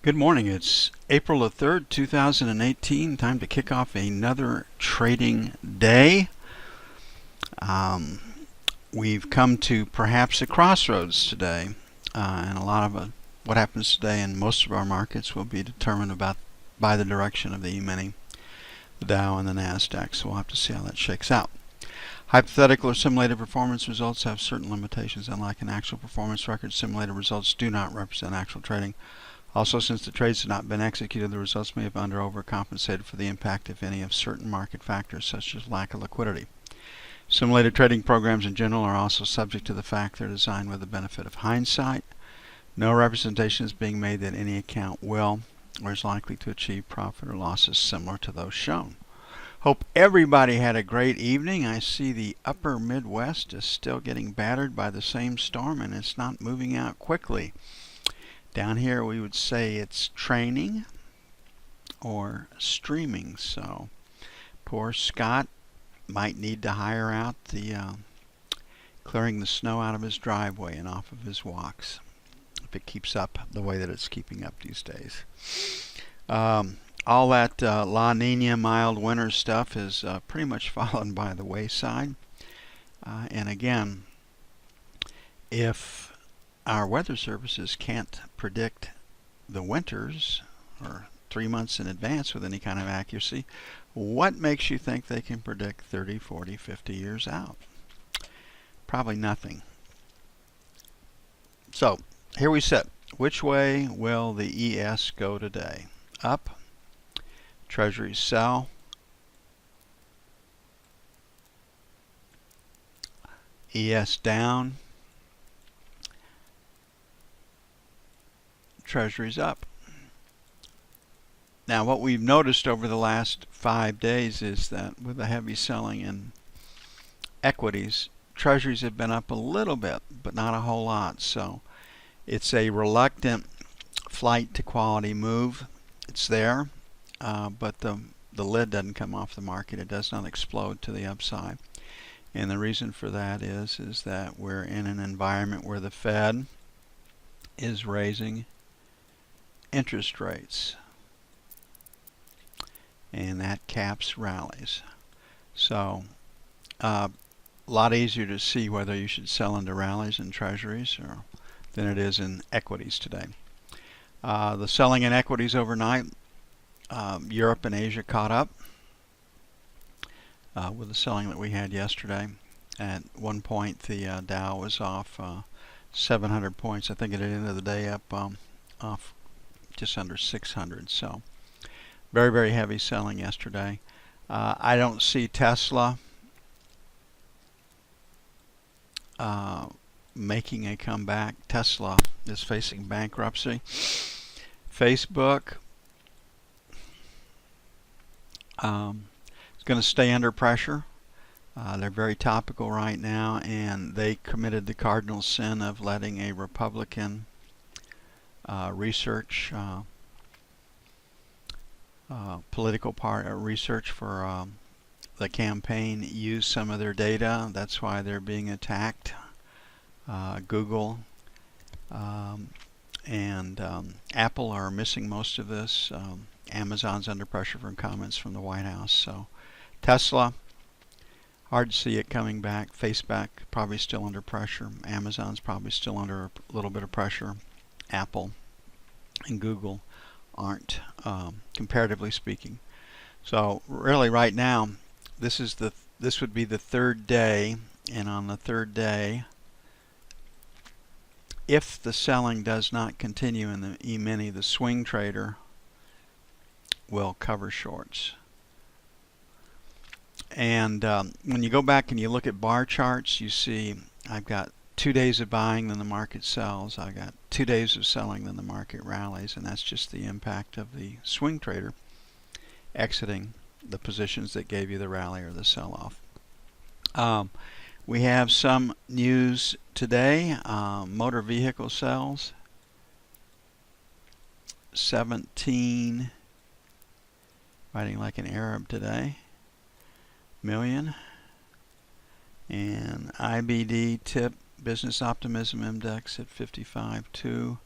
Good morning. It's April the 3rd, 2018. Time to kick off another trading day. Um, we've come to perhaps a crossroads today, and a lot of what happens today in most of our markets will be determined by the direction of the Emini, the Dow, and the Nasdaq. So we'll have to see how that shakes out. Hypothetical or simulated performance results have certain limitations. Unlike an actual performance record, simulated results do not represent actual trading. Also, since the trades have not been executed, the results may have under or overcompensated for the impact, if any, of certain market factors such as lack of liquidity. Simulated trading programs in general are also subject to the fact they're designed with the benefit of hindsight. No representation is being made that any account will or is likely to achieve profit or losses similar to those shown. Hope everybody had a great evening. I see the upper Midwest is still getting battered by the same storm, and it's not moving out quickly. Down here we would say it's training or streaming, so poor Scott might need to hire out the clearing the snow out of his driveway and off of his walks if it keeps up the way that it's keeping up these days. All that La Nina mild winter stuff is pretty much fallen by the wayside. And again, if our weather services can't predict the winters or 3 months in advance with any kind of accuracy, what makes you think they can predict 30, 40, 50 years out? Probably nothing. So here we sit. Which way will the ES go today? Up. Treasuries sell. ES down. Treasuries up. Now what we've noticed over the last 5 days is that with the heavy selling in equities, treasuries have been up a little bit, but not a whole lot. So it's a reluctant flight to quality move. It's there, but the lid doesn't come off the market. It does not explode to the upside. And the reason for that is that we're in an environment where the Fed is raising interest rates, and that caps rallies. So a lot easier to see whether you should sell into rallies in treasuries than it is in equities today. The selling in equities overnight, Europe and Asia caught up with the selling that we had yesterday. At one point the Dow was off 700 points. I think at the end of the day up off just under 600. So very, very heavy selling yesterday. I don't see Tesla making a comeback. Tesla is facing bankruptcy. Facebook is going to stay under pressure. They're very topical right now, and they committed the cardinal sin of letting a Republican research political research for the campaign use some of their data. That's why they're being attacked. Google and Apple are missing most of this. Amazon's under pressure from comments from the White House. So Tesla, hard to see it coming back. Facebook probably still under pressure. Amazon's probably still under a little bit of pressure. Apple and Google aren't, comparatively speaking. So really right now this would be the third day, and on the third day, if the selling does not continue in the E-mini, the swing trader will cover shorts. And when you go back and you look at bar charts, you see I've got 2 days of buying, then the market sells. I got 2 days of selling, then the market rallies, and that's just the impact of the swing trader exiting the positions that gave you the rally or the sell-off. We have some news today. Motor vehicle sales, 17, writing like an Arab today, million. And IBD tip business optimism index at 55.2.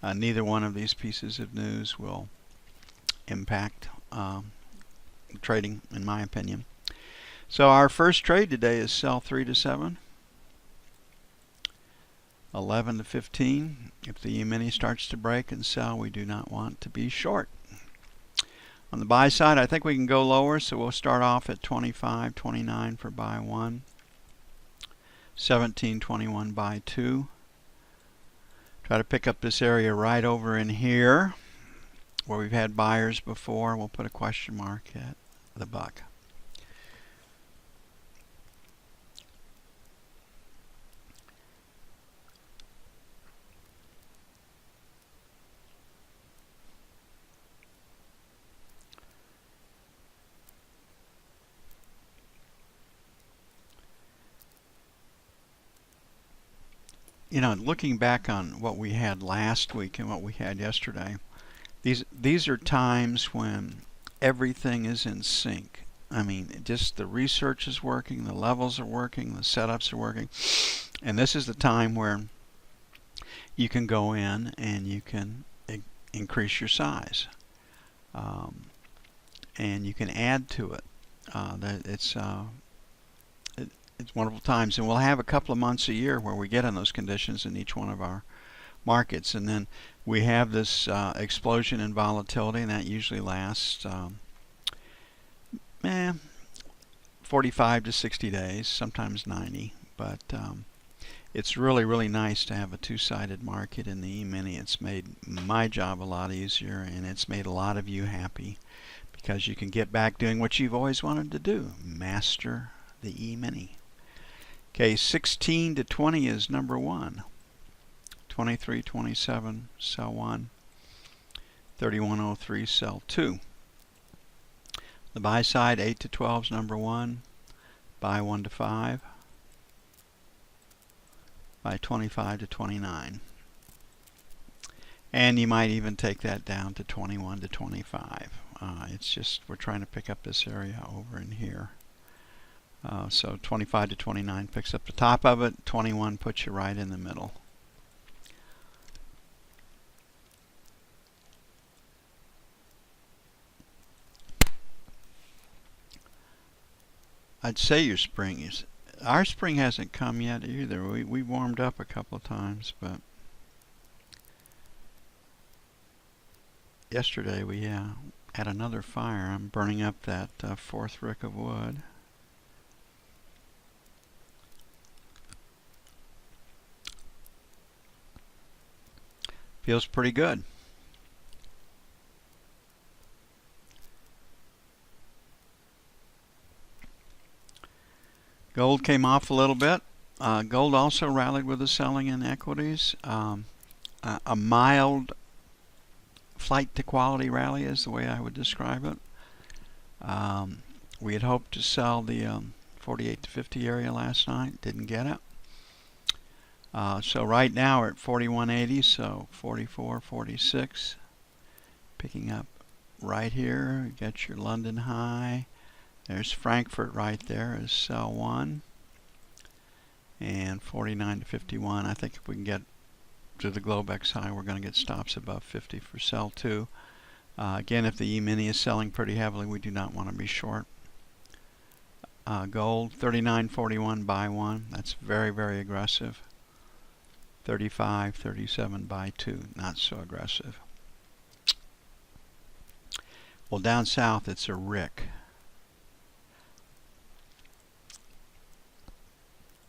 Neither one of these pieces of news will impact trading, in my opinion. So our first trade today is sell 3 to 7, 11 to 15. If the Emini starts to break and sell, we do not want to be short. On the buy side, I think we can go lower, so we'll start off at 25.29 for buy 1, 17.21 buy 2. Try to pick up this area right over in here where we've had buyers before. We'll put a question mark at the buck. You know, looking back on what we had last week and what we had yesterday, these are times when everything is in sync. I mean, just the research is working, the levels are working, the setups are working, and this is the time where you can go in and you can increase your size, and you can add to it. It's wonderful times, and we'll have a couple of months a year where we get in those conditions in each one of our markets, and then we have this explosion in volatility, and that usually lasts 45 to 60 days, sometimes 90. But it's really, really nice to have a two-sided market in the E-mini. It's made my job a lot easier, and it's made a lot of you happy because you can get back doing what you've always wanted to do, master the E-mini. Okay, 16 to 20 is number 1. 23.27, sell 1. 31.03, sell 2. The buy side, 8 to 12 is number 1. Buy 1 to 5. Buy 25 to 29. And you might even take that down to 21 to 25. It's just we're trying to pick up this area over in here. So 25 to 29 picks up the top of it. 21 puts you right in the middle. I'd say your spring is. Our spring hasn't come yet either. We warmed up a couple of times, but yesterday we had another fire. I'm burning up that fourth rick of wood. Feels pretty good. Gold came off a little bit. Gold also rallied with the selling in equities. A mild flight to quality rally is the way I would describe it. We had hoped to sell the 48 to 50 area last night. Didn't get it. So right now we're at 41.80, so 44.46. Picking up right here. You get your London high. There's Frankfurt right there is sell 1. And 49 to 51. I think if we can get to the Globex high, we're going to get stops above 50 for sell 2. Again, if the E-mini is selling pretty heavily, we do not want to be short. Gold, 39.41 buy 1. That's very, very aggressive. 35.37 buy 2. Not so aggressive. Well, down south it's a rick.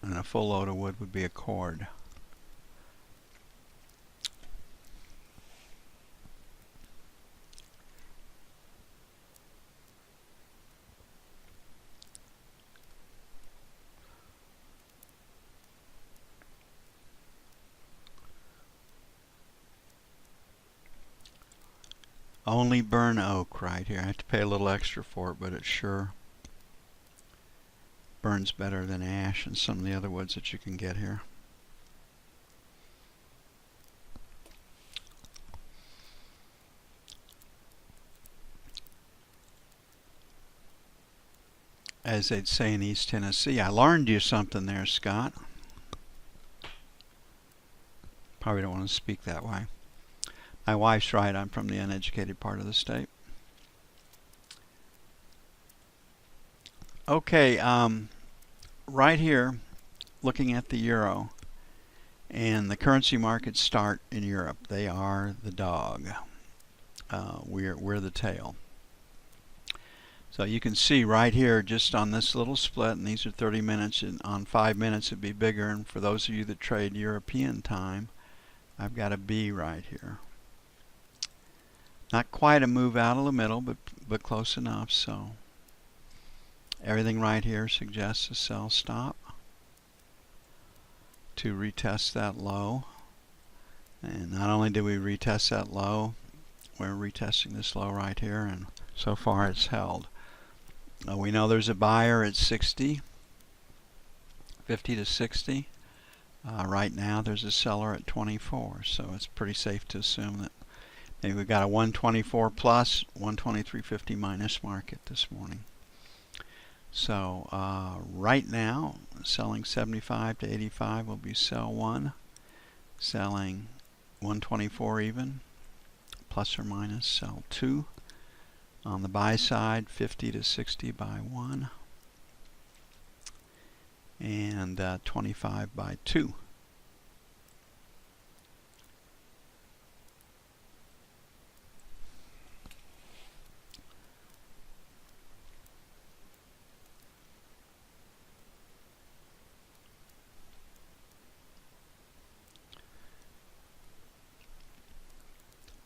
And a full load of wood would be a cord. Only burn oak right here. I have to pay a little extra for it, but it sure burns better than ash and some of the other woods that you can get here. As they'd say in East Tennessee, I learned you something there, Scott. Probably don't want to speak that way. My wife's right. I'm from the uneducated part of the state. Okay, right here, looking at the euro, and the currency markets start in Europe. They are the dog. We're the tail. So you can see right here, just on this little split, and these are 30 minutes, and on 5 minutes it'd be bigger. And for those of you that trade European time, I've got a B right here. Not quite a move out of the middle, but close enough. So everything right here suggests a sell stop to retest that low. And not only did we retest that low, we're retesting this low right here, and so far it's held. We know there's a buyer at 60, 50 to 60. Right now there's a seller at 24, so it's pretty safe to assume that maybe we've got a 124 plus, 123.50 minus market this morning. So right now, selling 75 to 85 will be sell 1, selling 124 even, plus or minus sell 2. On the buy side, 50 to 60 by 1, and 25 by 2.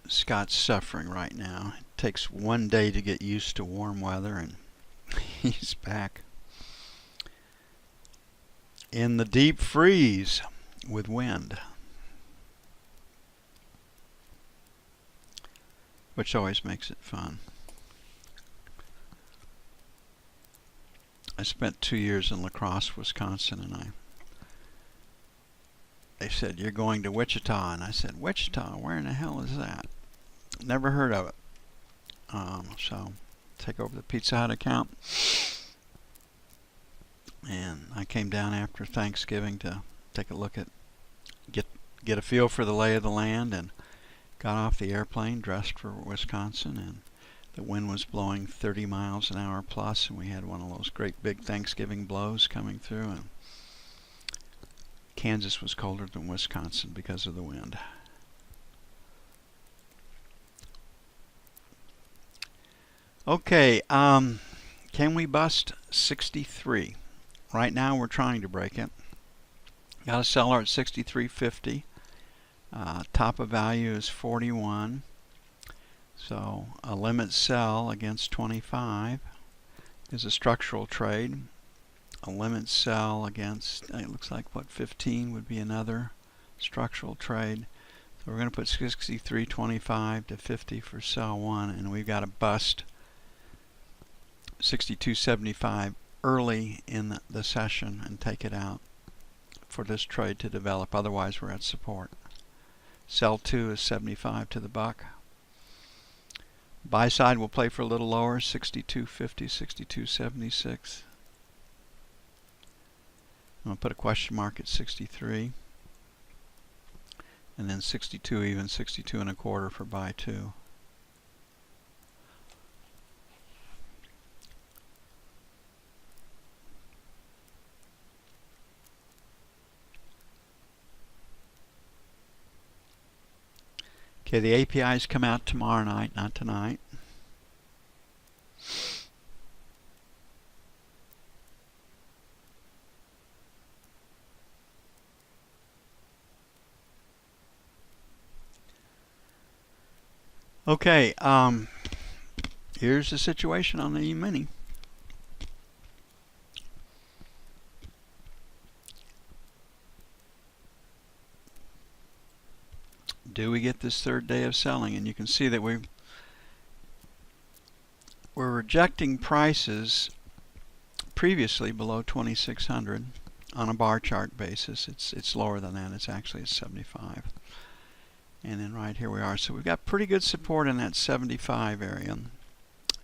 Scott's suffering right now. It takes one day to get used to warm weather, and he's back in the deep freeze with wind, which always makes it fun. I spent 2 years in La Crosse, Wisconsin, and they said, "You're going to Wichita," and I said, "Wichita? Where in the hell is that? Never heard of it." So take over the Pizza Hut account, and I came down after Thanksgiving to take a look at, get a feel for the lay of the land, and got off the airplane dressed for Wisconsin, and the wind was blowing 30 miles an hour plus, and we had one of those great big Thanksgiving blows coming through, and Kansas was colder than Wisconsin because of the wind. Okay, can we bust 63? Right now we're trying to break it. Got a seller at 63.50. Top of value is 41. So a limit sell against 25 is a structural trade. A limit sell against, it looks like, what, 15 would be another structural trade. So we're going to put 63.25 to 50 for sell 1, and we've got to bust 62.75 early in the session and take it out for this trade to develop. Otherwise we're at support. Sell 2 is 75 to the buck. Buy side will play for a little lower, 62.50, 62.76. I'm going to put a question mark at 63, and then 62 even, 62 and a quarter for buy 2. Okay, the APIs come out tomorrow night, not tonight. Okay, here's the situation on the Emini. Do we get this third day of selling? And you can see that we're rejecting prices previously below 2600 on a bar chart basis. It's lower than that. It's actually at 75. And then right here we are. So we've got pretty good support in that 75 area.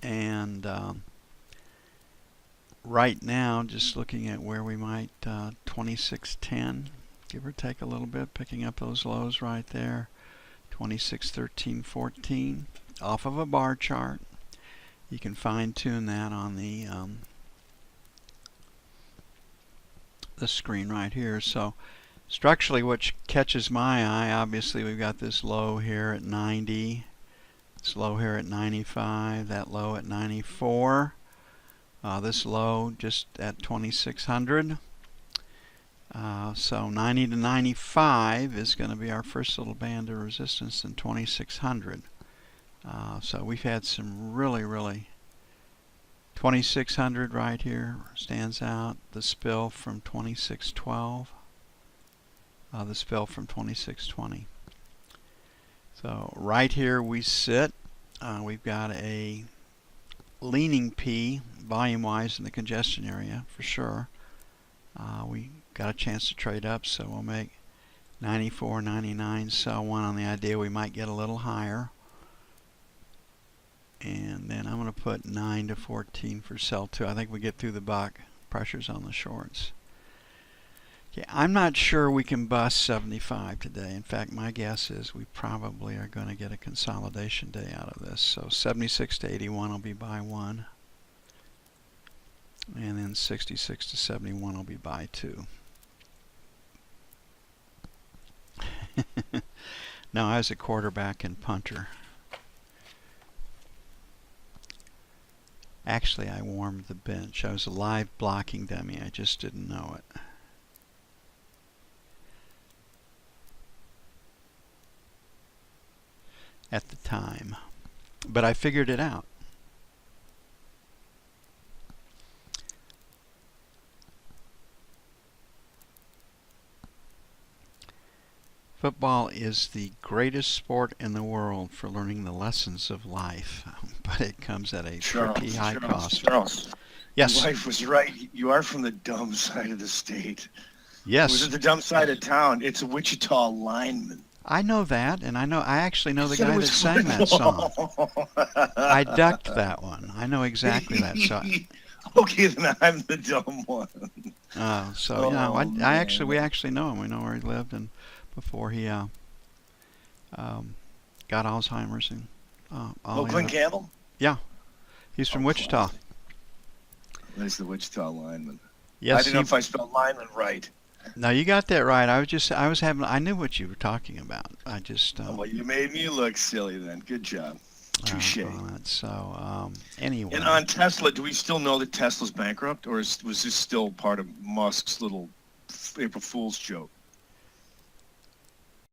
And right now, just looking at where we might 2610, give or take a little bit, picking up those lows right there. 2613.14 off of a bar chart. You can fine tune that on the screen right here. So structurally, what catches my eye, obviously we've got this low here at 90, this low here at 95, that low at 94, this low just at 2600. So 90 to 95 is going to be our first little band of resistance in 2600. So we've had some really 2600 right here stands out. The spill from 2612. The spill from 2620. So right here we sit. We've got a leaning P volume-wise in the congestion area for sure. We got a chance to trade up, so we'll make 94, 99, so on the idea we might get a little higher. And then I'm going to put 9 to 14 for sell 2. I think we get through the buck. Pressure's on the shorts. Okay, I'm not sure we can bust 75 today. In fact, my guess is we probably are going to get a consolidation day out of this. So 76 to 81 will be buy 1. And then 66 to 71 will be buy 2. No, I was a quarterback and punter. Actually, I warmed the bench. I was a live blocking dummy. I just didn't know it. At the time. But I figured it out. Football is the greatest sport in the world for learning the lessons of life, but it comes at a pretty high cost. Charles, yes. Your wife was right. You are from the dumb side of the state. Yes. It was the dumb side of town. It's a Wichita lineman. I know that, and I actually know the guy that sang that song. I ducked that one. I know exactly that song. Okay, then I'm the dumb one. So you know, we actually know him. We know where he lived, and before he got Alzheimer's and Clint Campbell? Yeah, he's from Wichita. That's the Wichita lineman. Yes, I didn't know if I spelled lineman right. No, you got that right. I knew what you were talking about. I just. Well, you made me look silly then. Good job. Touche. Anyway. And on Tesla, do we still know that Tesla's bankrupt, or was this still part of Musk's little April Fool's joke?